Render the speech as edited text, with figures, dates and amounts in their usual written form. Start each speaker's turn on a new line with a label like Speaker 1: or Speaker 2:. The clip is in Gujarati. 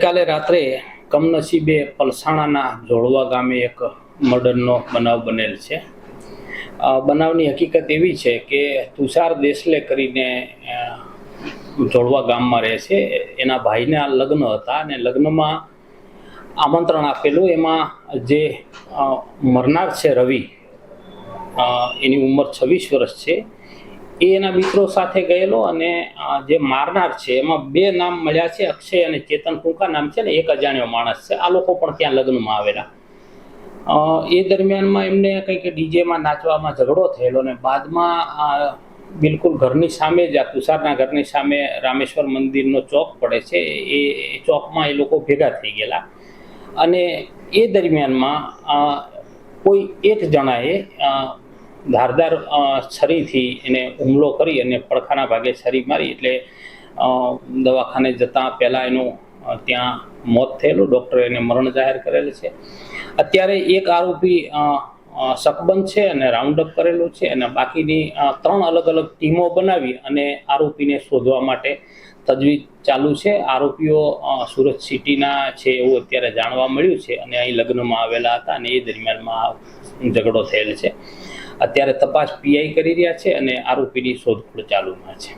Speaker 1: ગઈકાલે રાત્રે કમનસીબે પલસાણાના જોડવા ગામે એક મર્ડરનો બનાવ બનેલ છે. બનાવની હકીકત એવી છે કે તુષાર દેસલે કરીને જોડવા ગામમાં રહે છે. એના ભાઈના લગ્ન હતા અને લગ્નમાં આમંત્રણ આપેલું. એમાં જે મરનાર છે રવિ, એની ઉંમર 26 વર્ષ છે, એ એના મિત્રો સાથે ગયેલો અને જે મારનાર છે એમાં 2 નામ મળ્યા છે, અક્ષય અને ચેતન ટૂંકા નામ છે ને એક અજાણ્યો માણસ છે. આ લોકો પણ ત્યાં લગ્નમાં આવેલા. એ દરમિયાનમાં એમને કંઈક ડીજેમાં નાચવામાં ઝઘડો થયેલો અને બાદમાં બિલકુલ ઘરની સામે જ આ તુષારના ઘરની સામે રામેશ્વર મંદિરનો ચોક પડે છે, એ ચોકમાં એ લોકો ભેગા થઈ ગયેલા અને એ દરમિયાનમાં કોઈ એક જણાએ ધારદાર છરીથી એને હુમલો કરી અને પડખાના ભાગે છરી મારી એટલે દવાખાને જતાં પહેલાં એનું ત્યાં મોત થયેલું. ડૉક્ટરે એને મરણ જાહેર કરેલ છે. અત્યારે એક આરોપી શકબંધ છે અને રાઉન્ડઅપ કરેલું છે અને બાકીની 3 અલગ અલગ ટીમો બનાવી અને આરોપીને શોધવા માટે તજવીજ ચાલુ છે. આરોપીઓ સુરત સિટીના છે એવું અત્યારે જાણવા મળ્યું છે અને અહીં લગ્નમાં આવેલા હતા અને એ દરમિયાનમાં ઝઘડો થયેલ છે. અત્યારે તપાસ પીઆઈ કરી રહ્યા છે અને આરોપીની શોધખોળ ચાલુમાં છે.